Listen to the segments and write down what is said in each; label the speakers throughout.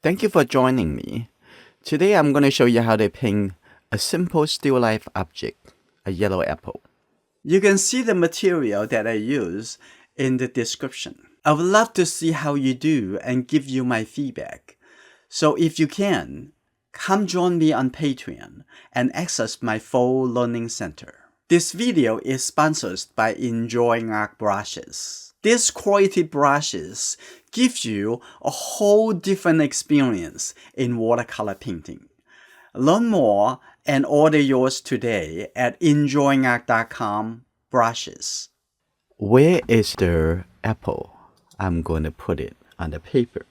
Speaker 1: Thank you for joining me. Today I'm going to show you how to paint a simple still life object, a yellow apple. You can see the material that I use in the description. I would love to see how you do and give you my feedback. So if you can, come join me on Patreon and access my full learning center. This video is sponsored by enjoyingart brushes. These quality brushes give you a whole different experience in watercolor painting. Learn more and order yours today at enjoyingart.com/brushes. Where is the apple? I'm going to put it on the paper.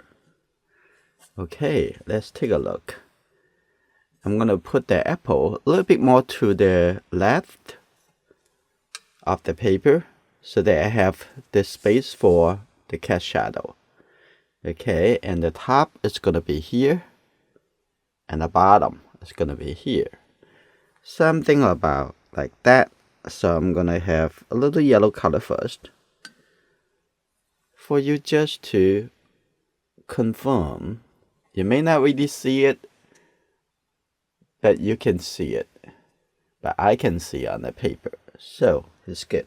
Speaker 1: Okay, let's take a look. I'm going to put the apple a little bit more to the left of the paper so that I have the space for the cast shadow. Okay, and the top is going to be here and the bottom is going to be here. Something about like that. So I'm going to have a little yellow color first for you just to confirm. You may not really see it, but you can see it. But I can see on the paper. So it's good.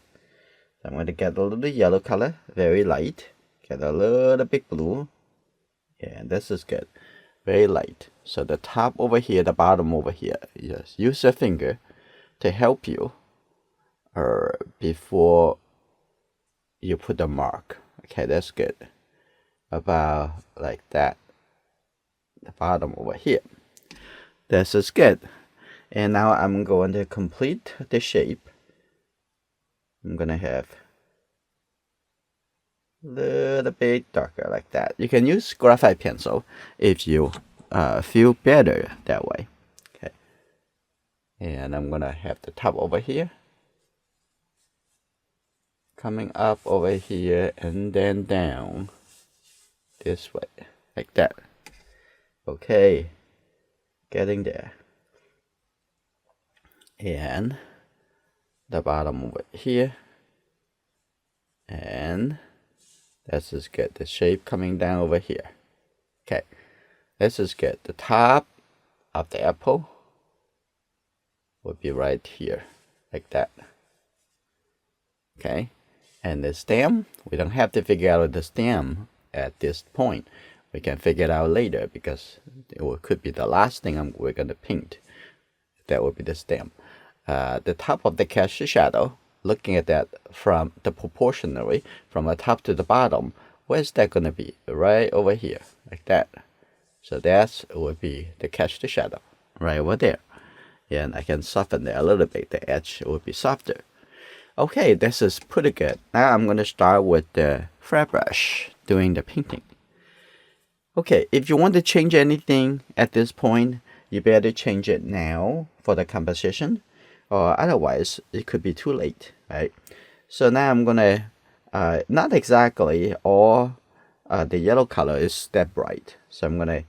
Speaker 1: I'm going to get a little yellow color, very light. Get a little bit blue. Yeah, this is good. Very light. So the top over here, the bottom over here. Just use your finger to help you before you put the mark. Okay, that's good. About like that. The bottom over here. This is good. And now I'm going to complete the shape. I'm going to have a little bit darker like that. You can use graphite pencil if you feel better that way. Okay. And I'm going to have the top over here. Coming up over here and then down this way. Like that. Okay. Getting there. And the bottom over here. And this is good. The shape coming down over here. Okay. This is good. The top of the apple would be right here. Like that. Okay. And the stem, we don't have to figure out the stem at this point. We can figure it out later because it could be the last thing we're going to paint. That would be the stem. The top of the cast shadow, looking at that from the proportionally, from the top to the bottom, where's that going to be? Right over here, like that. So that would be the cast shadow, right over there. And I can soften it a little bit. The edge would be softer. Okay, this is pretty good. Now I'm going to start with the flat brush, doing the painting. Okay, if you want to change anything at this point, you better change it now for the composition, or otherwise it could be too late, right? So now I'm going to, not exactly all the yellow color is that bright. So I'm going to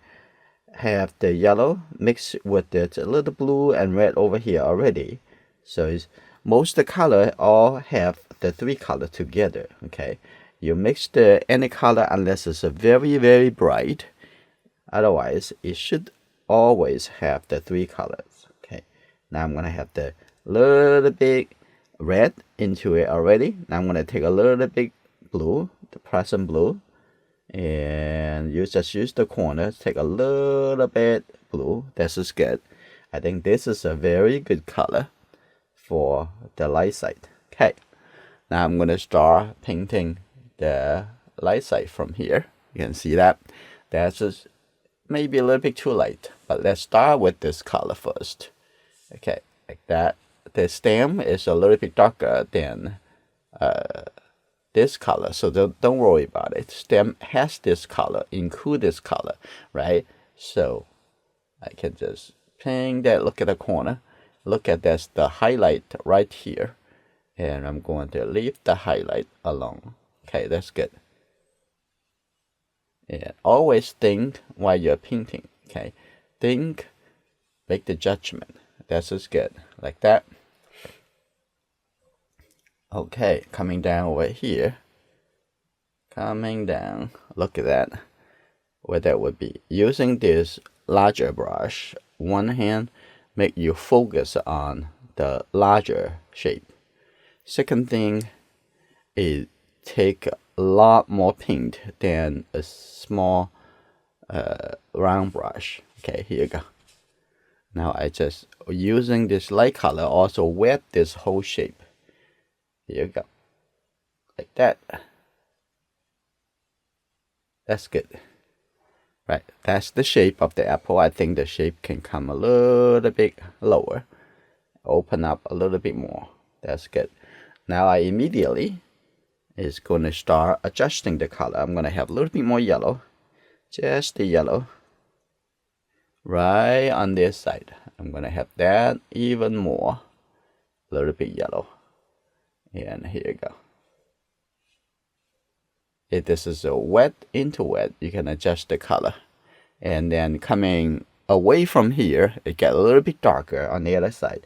Speaker 1: have the yellow mixed with the little blue and red over here already. So most of the color all have the three color together, okay? You mix any color unless it's a very, very bright. Otherwise, it should always have the three colors, okay? Now I'm going to have the little bit red into it already. Now I'm going to take a little bit blue, the present blue, and you just use the corner, take a little bit blue. This is good. I think this is a very good color for the light side. Okay, now I'm going to start painting the light side from here. You can see that. That's just maybe a little bit too light, but let's start with this color first. Okay, like that. The stem is a little bit darker than this color, so don't worry about it. Stem has this color, include this color, right? So I can just paint that. Look at the corner. Look at this, the highlight right here. And I'm going to leave the highlight alone. Okay, that's good. And always think while you're painting. Okay, think, make the judgment. That's just good. Like that. Okay, coming down over here. Coming down. Look at that. what that would be. Using this larger brush, one hand make you focus on the larger shape. Second thing is take a lot more paint than a small round brush. Okay, here you go. Now I just using this light color also wet this whole shape. Here you go, like that. That's good. Right, that's the shape of the apple. I think the shape can come a little bit lower. Open up a little bit more. That's good. Now I immediately is going to start adjusting the color. I'm going to have a little bit more yellow. Just the yellow. Right on this side. I'm going to have that even more. A little bit yellow. And here you go. If this is a wet into wet, you can adjust the color. And then coming away from here, it gets a little bit darker on the other side.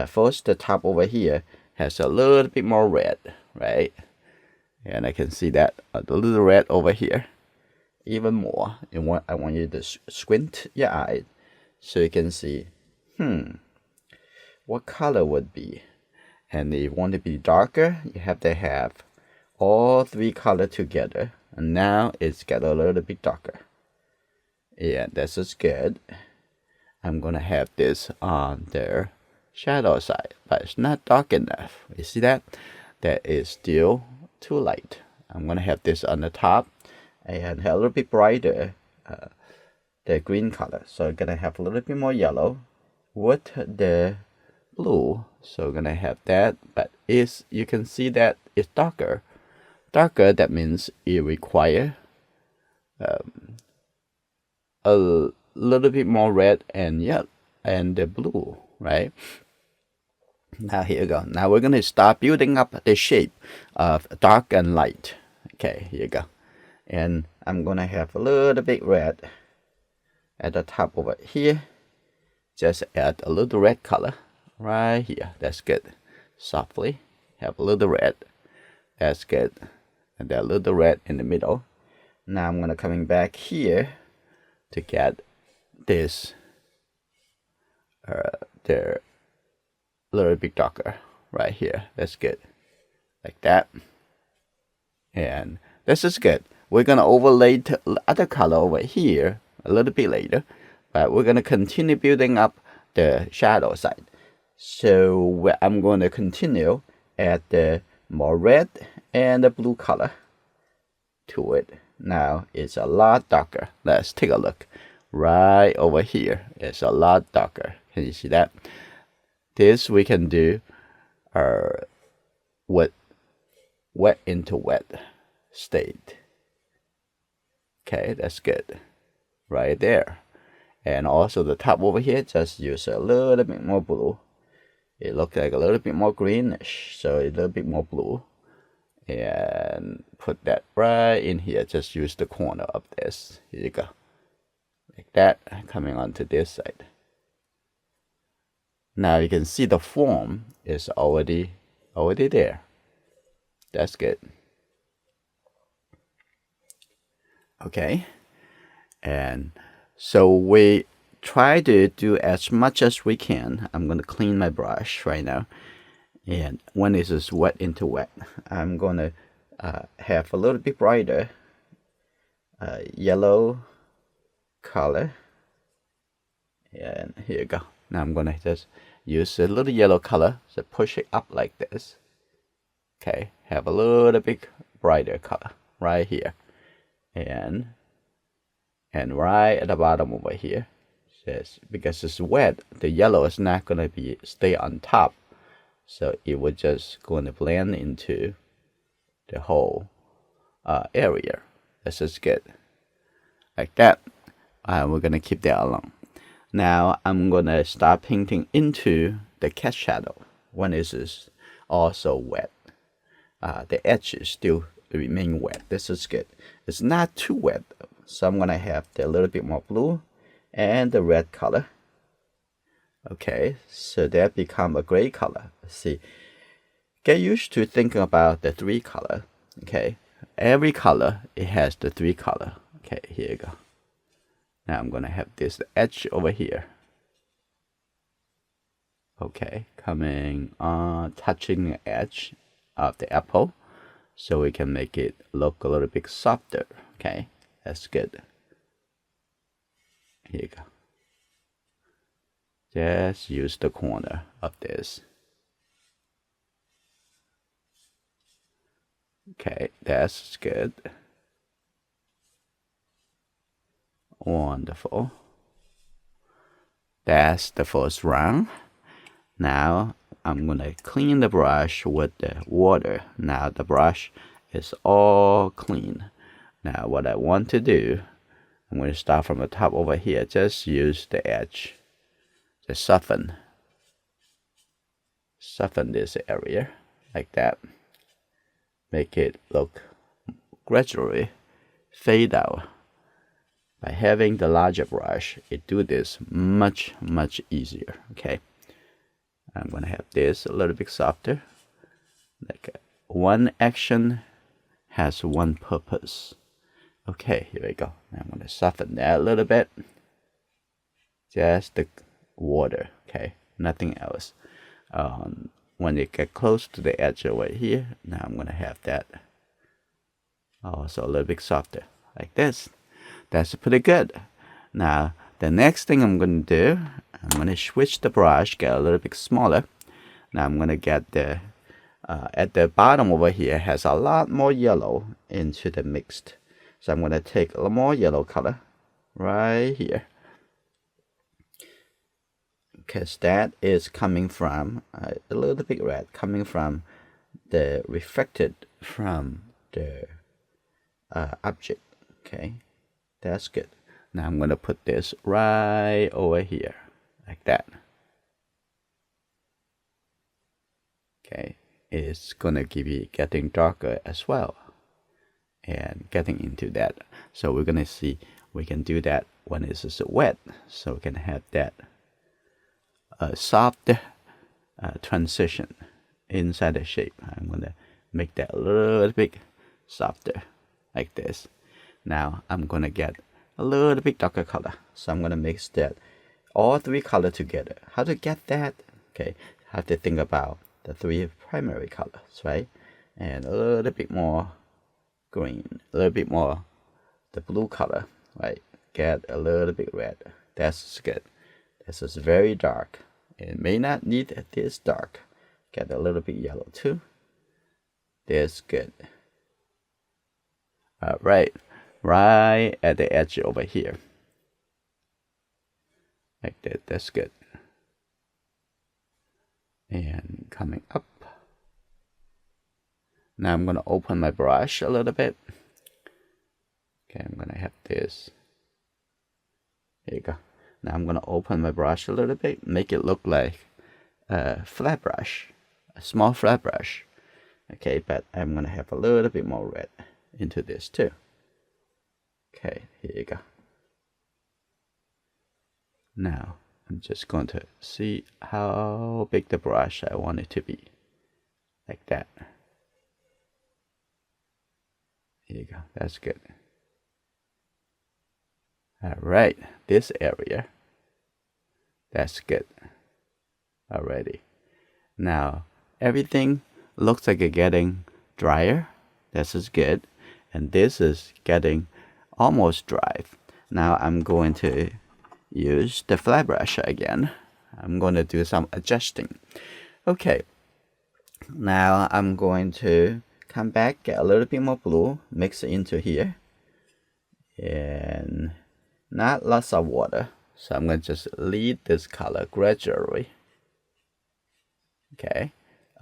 Speaker 1: First, the top over here has a little bit more red, right? And I can see that a little red over here, even more. And I want you to squint your eye so you can see, what color would be. And if you want to be darker, you have to have all three colors together, and now it's got a little bit darker. Yeah, this is good. I'm gonna have this on the shadow side, but it's not dark enough. You see that? That is still too light. I'm gonna have this on the top and have a little bit brighter the green color. So I'm gonna have a little bit more yellow with the blue. So we're gonna have that, but you can see that it's darker. Darker, that means it requires a little bit more red and yellow and the blue, right? Now here you go. Now we're going to start building up the shape of dark and light. Okay, here you go. And I'm going to have a little bit red at the top over here. Just add a little red color right here. That's good. Softly have a little red. That's good. And that little red in the middle. Now I'm gonna coming back here to get this the little bit darker right here. That's good, like that. And this is good. We're gonna overlay the other color over here a little bit later, but we're gonna continue building up the shadow side. So I'm going to continue add the more red and the blue color to it. Now it's a lot darker. Let's take a look. Right over here, it's a lot darker. Can you see that? This we can do with wet into wet state. Okay, that's good. Right there. And also the top over here, just use a little bit more blue. It looks like a little bit more greenish, so a little bit more blue. And put that right in here. Just use the corner of this. Here you go. Like that, coming onto this side. Now you can see the form is already there. That's good. Okay. And so we try to do as much as we can. I'm going to clean my brush right now. And when this is wet into wet, I'm going to have a little bit brighter yellow color. And here you go. Now I'm going to just use a little yellow color, so push it up like this. Okay, have a little bit brighter color right here. And right at the bottom over here, says because it's wet, the yellow is not going to stay on top. So it will just going to blend into the whole area. This is good. Like that. We're going to keep that alone. Now I'm going to start painting into the cat shadow when it is also wet. The edges still remain wet. This is good. It's not too wet, so I'm going to have a little bit more blue and the red color. Okay, so that become a gray color. Let's see. Get used to thinking about the three color. Okay, every color it has the three color. Okay, here you go. Now I'm gonna have this edge over here. Okay, coming on, touching the edge of the apple, so we can make it look a little bit softer. Okay, that's good. Here you go. Just use the corner of this. Okay, that's good. Wonderful. That's the first round. Now I'm gonna clean the brush with the water. Now the brush is all clean. Now what I want to do, I'm going to start from the top over here. Just use the edge. Just soften this area like that. Make it look gradually fade out. By having the larger brush, it do this much easier. Okay, I'm gonna have this a little bit softer. Like one action has one purpose. Okay, here we go. Now I'm gonna soften that a little bit. Just the water, okay, nothing else. When you get close to the edge over here, now I'm gonna have that also a little bit softer, like this. That's pretty good. Now the next thing I'm gonna do, I'm gonna switch the brush, get a little bit smaller. Now I'm gonna get the at the bottom over here has a lot more yellow into the mixed. So I'm gonna take a little more yellow color right here, because that is coming from a little bit red, coming from the reflected from the object. Okay, that's good. Now I'm gonna put this right over here, like that. Okay, it's gonna give you getting darker as well, and getting into that. So we're gonna see we can do that when it's just wet. So we can have that soft transition inside the shape. I'm gonna make that a little bit softer, like this. Now I'm gonna get a little bit darker color. So I'm gonna mix that all three colors together. How to get that? Okay, have to think about the three primary colors, right? And a little bit more green, a little bit more the blue color, right? Get a little bit red. That's good. This is very dark. It may not need this dark. Get a little bit yellow too. That's good. Right at the edge over here, like that. That's good. And coming up. Now I'm gonna open my brush a little bit. Okay, I'm gonna have this. Here you go. Now I'm gonna open my brush a little bit, make it look like a flat brush, a small flat brush. Okay, but I'm gonna have a little bit more red into this too. Okay, here you go. Now I'm just going to see how big the brush I want it to be, like that. Here you go. That's good. All right, this area. That's good. Already. Now everything looks like it's getting drier. This is good, and this is getting almost dry. Now I'm going to use the flat brush again. I'm going to do some adjusting. Okay. Now I'm going to come back, get a little bit more blue, mix it into here, and not lots of water. So I'm going to just lead this color gradually. Okay,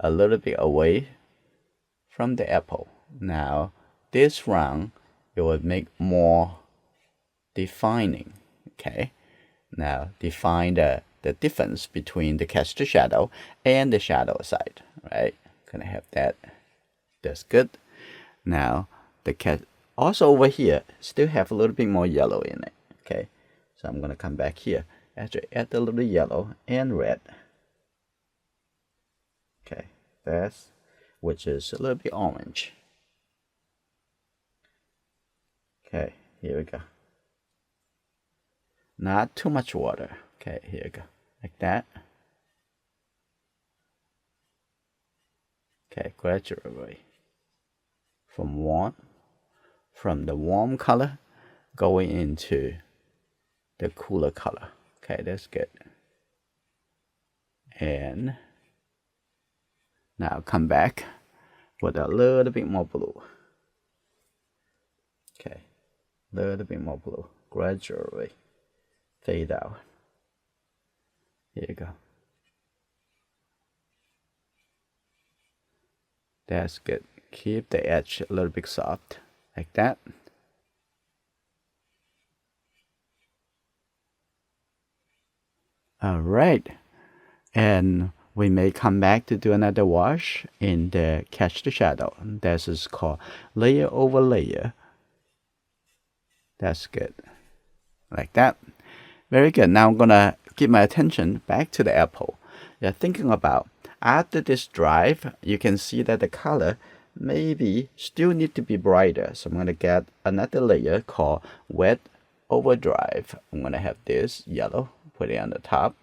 Speaker 1: a little bit away from the apple. Now this round, it will make more defining. Okay, now define the difference between the cast shadow and the shadow side. Right, gonna have that. That's good. Now the cat also over here still have a little bit more yellow in it. Okay, so I'm gonna come back here after add a little yellow and red. Okay, that's which is a little bit orange. Okay, here we go. not too much water. Okay, here you go, like that. Okay, gradually from the warm color going into the cooler color. Okay, that's good. And now come back with a little bit more blue. Okay, a little bit more blue. Gradually fade out. Here you go. That's good. Keep the edge a little bit soft, like that. All right. And we may come back to do another wash in the catch the shadow. This is called layer over layer. That's good. Like that. Very good. Now I'm gonna keep my attention back to the apple. You're thinking about after this drive, you can see that the color maybe still need to be brighter. So I'm gonna get another layer called wet overdrive. I'm gonna have this yellow, put it on the top.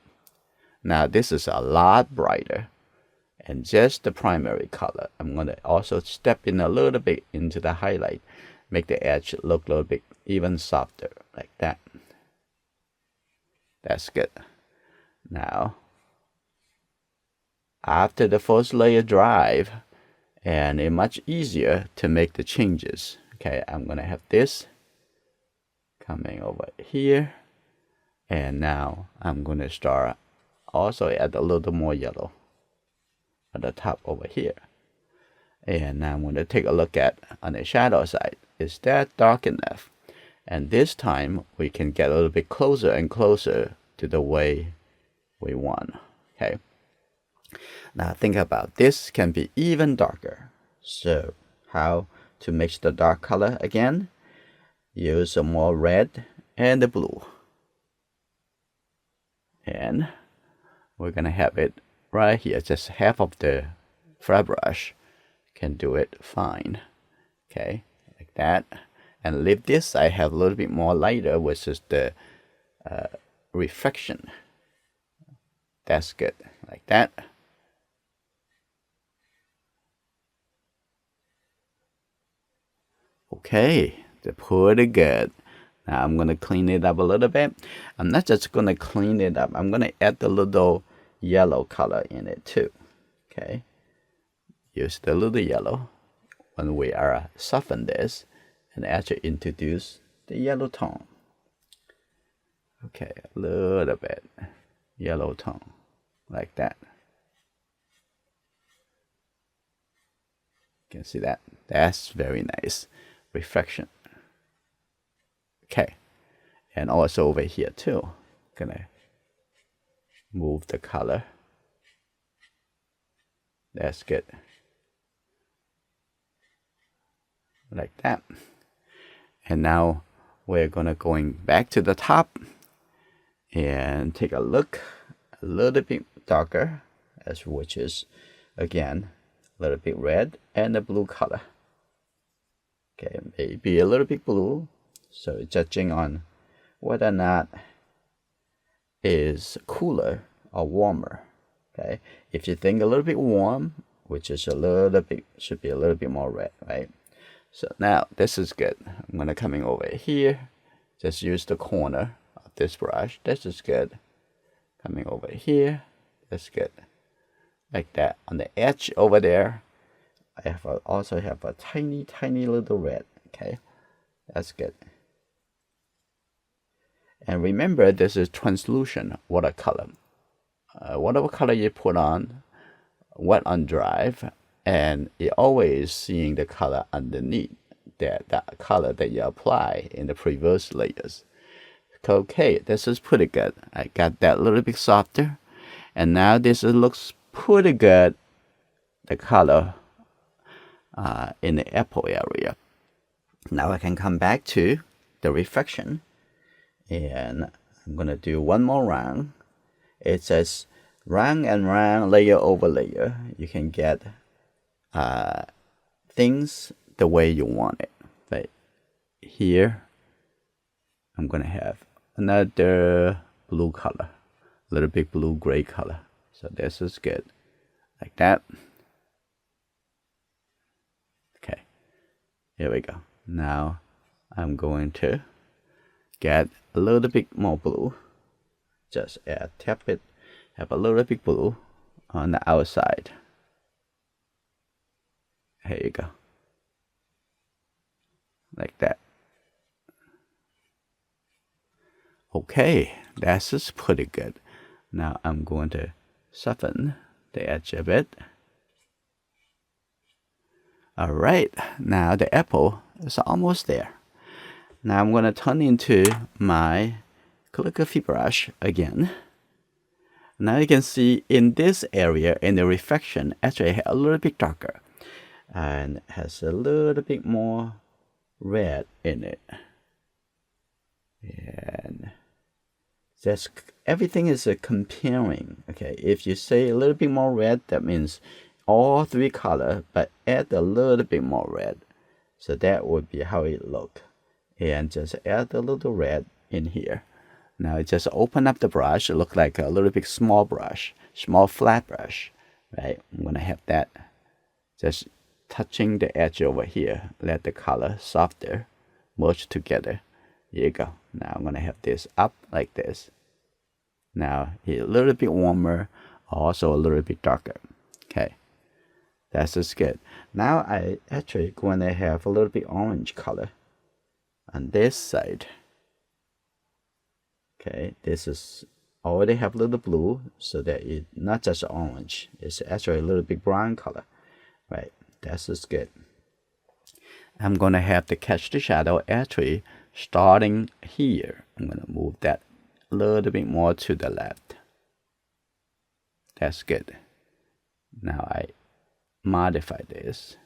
Speaker 1: Now this is a lot brighter and just the primary color. I'm gonna also step in a little bit into the highlight, make the edge look a little bit even softer, like that. That's good. Now, after the first layer drive, and it's much easier to make the changes. Okay, I'm gonna have this coming over here, and now I'm gonna start also add a little more yellow at the top over here. And now I'm gonna take a look at on the shadow side. Is that dark enough? And this time we can get a little bit closer and closer to the way we want. Okay. Now think about this can be even darker. So how to mix the dark color again? Use some more red and the blue. And we're gonna have it right here. Just half of the flat brush can do it fine. Okay, like that. And leave this, I have a little bit more lighter, which is the reflection. That's good, like that. Okay, they're pretty good. Now I'm gonna clean it up a little bit. I'm not just gonna clean it up, I'm gonna add the little yellow color in it too. Okay, use the little yellow when we are soften this and actually introduce the yellow tone. Okay, a little bit yellow tone, like that. You can see that. That's very nice. Reflection. Okay, and also over here too. Gonna move the color. That's good. Like that. And now we're gonna going back to the top and take a look a little bit darker, as which is again a little bit red and the blue color. Okay, maybe a little bit blue. So judging on whether or not is cooler or warmer. Okay, if you think a little bit warm, which is a little bit, should be a little bit more red, right? So now this is good. I'm gonna coming over here, just use the corner of this brush. This is good. Coming over here, that's good. Like that. On the edge over there, I have also have a tiny little red. Okay, that's good. And remember, this is translucent watercolor. Whatever color you put on, wet on drive, and you're always seeing the color underneath that color that you apply in the previous layers. Okay, this is pretty good. I got that a little bit softer, and now this looks pretty good. The color in the apple area. Now I can come back to the reflection, and I'm gonna do one more round. It says round and round, layer over layer. You can get things the way you want it. But here, I'm gonna have another blue color, a little bit blue-gray color. So this is good, like that. Okay, here we go. Now I'm going to get a little bit more blue. Just tap it, have a little bit blue on the outside. Here you go, like that. Okay, that's just pretty good. Now I'm going to soften the edge a bit. All right, now the apple is almost there. Now I'm going to turn into my calligraphy brush again. Now you can see in this area, in the reflection, actually a little bit darker and has a little bit more red in it. And that's everything is comparing. Okay, if you say a little bit more red, that means all three color, but add a little bit more red. So that would be how it look. And just add a little red in here. Now just open up the brush. It look like a little bit small brush, small flat brush, right? I'm gonna have that just touching the edge over here. Let the color softer, merge together. Here you go. Now I'm gonna have this up like this. Now a little bit warmer, also a little bit darker. Okay, that's just good. Now I actually going to have a little bit orange color on this side. Okay, this is already have a little blue, so that it's not just orange. It's actually a little bit brown color, right? That's just good. I'm gonna have to catch the shadow actually starting here. I'm gonna move that a little bit more to the left. That's good. Now I modify this.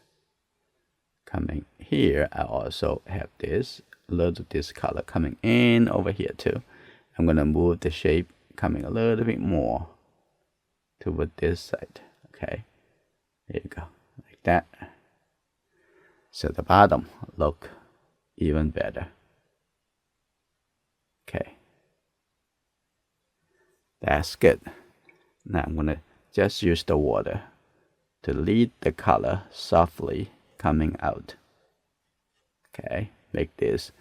Speaker 1: Coming here, I also have this little this color coming in over here too. I'm gonna move the shape coming a little bit more toward this side. Okay, there you go, like that. So the bottom look even better. Okay, that's good. Now I'm gonna just use the water to lead the color softly coming out. Okay, make this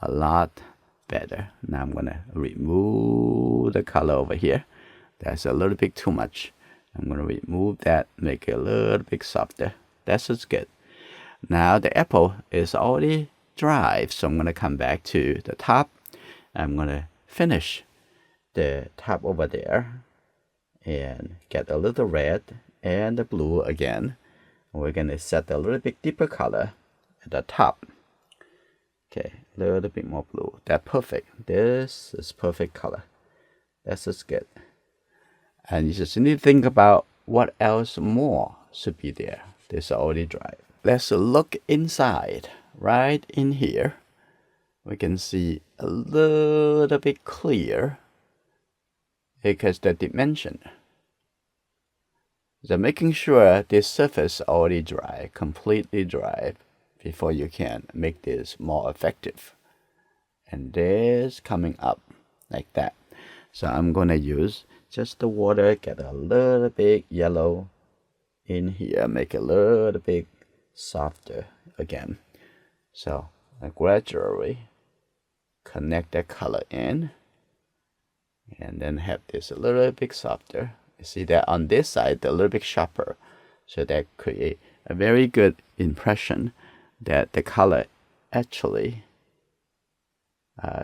Speaker 1: a lot better. Now I'm gonna remove the color over here. That's a little bit too much. I'm gonna remove that, make it a little bit softer. That's just good. Now the apple is already dry, so I'm gonna come back to the top. I'm gonna finish the top over there and get a little red and the blue again. We're gonna set a little bit deeper color at the top. Okay, a little bit more blue. That's perfect. This is perfect color. That's just good. And you just need to think about what else more should be there. This is already dry. Let's look inside. Right in here, we can see a little bit clear because the dimension. So making sure this surface already dry, completely dry, before you can make this more effective. And this coming up like that. So I'm gonna use just the water, get a little bit yellow in here, make it a little bit softer again. So I gradually connect that color in and then have this a little bit softer. You see that on this side, a little bit sharper. So that create a very good impression that the color actually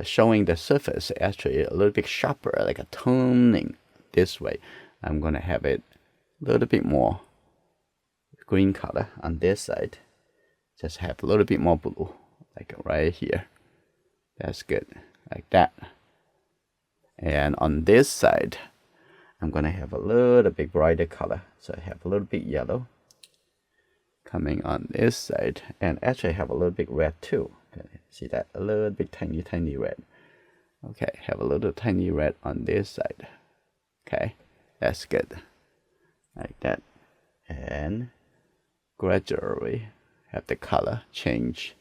Speaker 1: showing the surface actually a little bit sharper, like a toning this way. I'm gonna have it a little bit more green color on this side. Just have a little bit more blue, like right here. That's good, like that. And on this side, I'm gonna have a little bit brighter color. So I have a little bit yellow coming on this side, and actually have a little bit red too. Okay, see that? A little bit tiny red. Okay, have a little tiny red on this side. Okay, that's good. Like that. And gradually have the color change.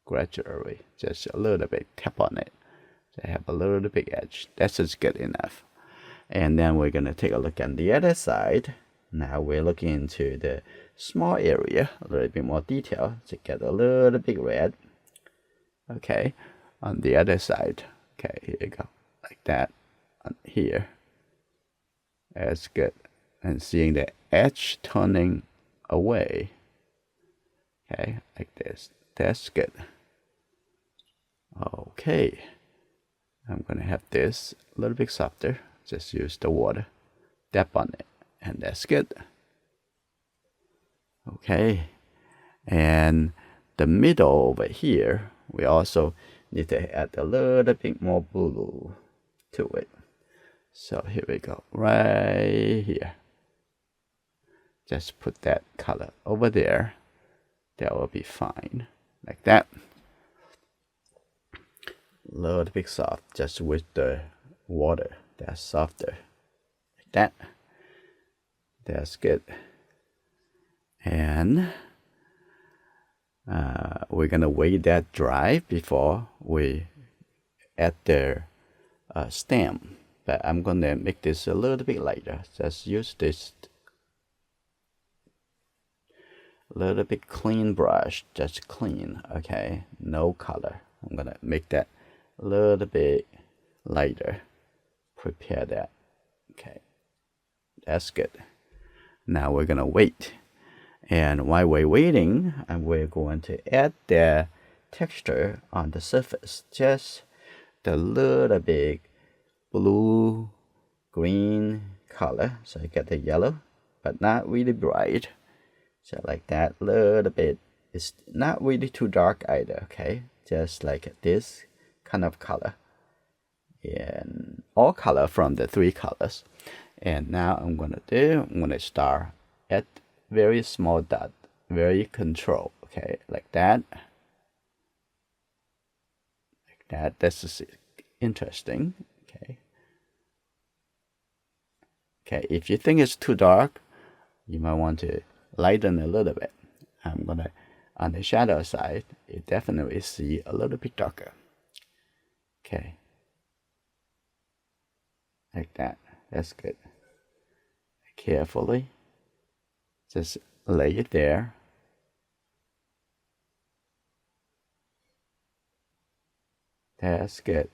Speaker 1: Gradually, just a little bit, tap on it. So I have little big edge. That's just good enough. And then we're going to take a look on the other side. Now we're looking into the small area, a little bit more detail to get a little bit red. Okay, on the other side. Okay, here you go, like that on here. That's good. And seeing the edge turning away. Okay, like this. That's good. Okay, I'm gonna have this a little bit softer. Just use the water, dab on it, and that's good. Okay, and the middle over here, we also need to add a little bit more blue to it. So here we go, right here. Just put that color over there. That will be fine, like that. A little bit soft, just with the water. That's softer, like that. That's good. And we're gonna wait that dry before we add the stem. But I'm gonna make this a little bit lighter. Just use this little bit clean brush, just clean. Okay, no color. I'm gonna make that a little bit lighter. Prepare that. Okay, that's good. Now we're gonna wait, and while we're waiting, we're going to add the texture on the surface. Just the little bit blue, green color, so you get the yellow, but not really bright. So like that, little bit. It's not really too dark either. Okay, just like this kind of color. And all color from the three colors. And now I'm gonna start at very small dot, very control. Okay, like that. Like that. This is interesting. Okay. Okay, if you think it's too dark, you might want to lighten a little bit. I'm gonna, on the shadow side, you definitely see a little bit darker. Okay. Like that. That's good. Carefully. Just lay it there. That's good.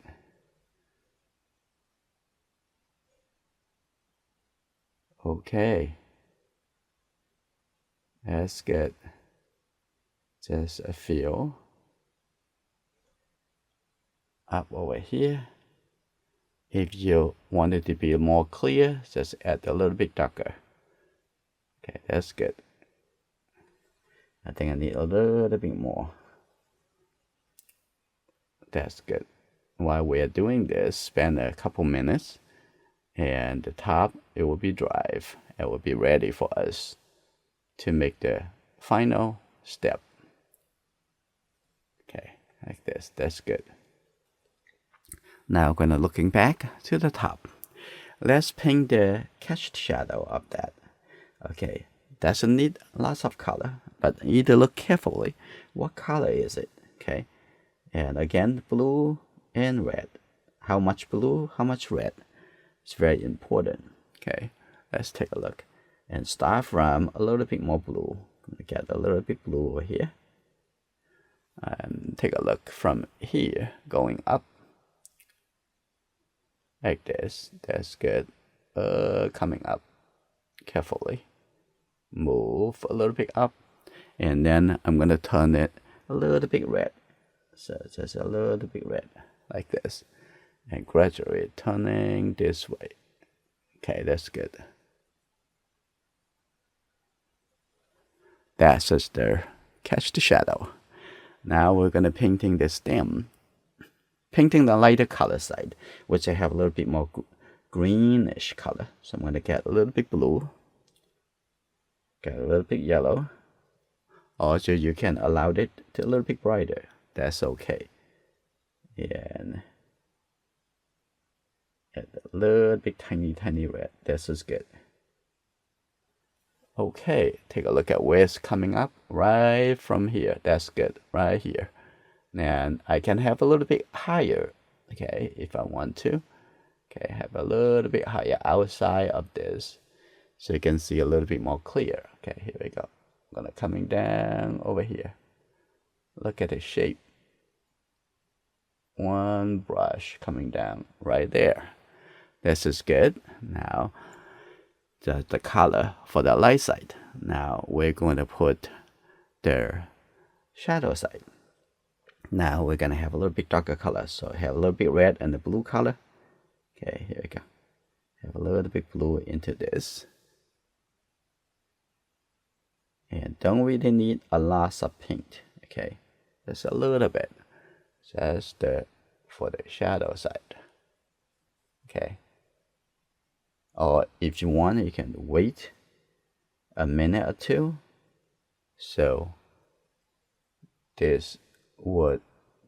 Speaker 1: Okay. That's good. Just a few. Up over here. If you want it to be more clear, just add a little bit darker. Okay, that's good. I think I need a little bit more. That's good. While we're doing this, spend a couple minutes, and the top, it will be dry. It will be ready for us to make the final step. Okay, like this. That's good. Now gonna looking back to the top. Let's paint the cast shadow of that. Okay, doesn't need lots of color, but you need to look carefully. What color is it? Okay, and again, blue and red. How much blue, how much red? It's very important. Okay, let's take a look and start from a little bit more blue. Get a little bit blue over here, and take a look from here going up. Like this. That's good. Coming up carefully. Move a little bit up, and then I'm gonna turn it a little bit red. So just a little bit red, like this, and gradually turning this way. Okay, that's good. That's just the cast shadow. Now we're gonna painting the stem. Painting the lighter color side, which I have a little bit more greenish color. So I'm going to get a little bit blue, get a little bit yellow. Also, you can allow it to a little bit brighter. That's okay. And add a little bit tiny red. This is good. Okay, take a look at where it's coming up. Right from here. That's good. Right here. And I can have a little bit higher Okay, if I want to. Okay, have a little bit higher outside of this, so you can see a little bit more clear. Okay, here we go. I'm gonna coming down over here. Look at the shape. One brush coming down right there. This is good. Now, the color for the light side. Now we're going to put the shadow side. Now we're gonna have a little bit darker color. So have a little bit red and the blue color. Okay, here we go. Have a little bit blue into this. And don't really need a lot of paint. Okay, just a little bit. Just for the shadow side. Okay. Or if you want, you can wait a minute or two. So this would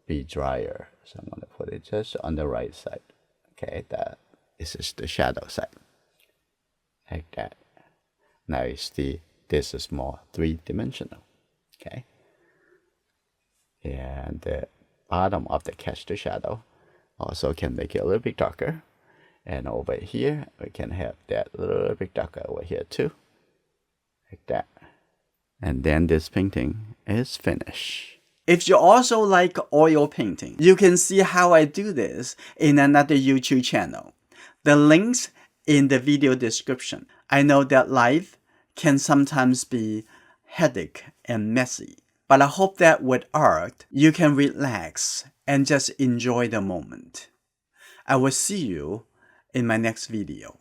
Speaker 1: be drier. So I'm gonna put it just on the right side. Okay, this is the shadow side. Like that. Now you see this is more three-dimensional. Okay. And the bottom of the catch the shadow also can make it a little bit darker. And over here, we can have that a little bit darker over here too. Like that. And then this painting is finished. If you also like oil painting, you can see how I do this in another YouTube channel. The links in the video description. I know that life can sometimes be headache and messy, but I hope that with art, you can relax and just enjoy the moment. I will see you in my next video.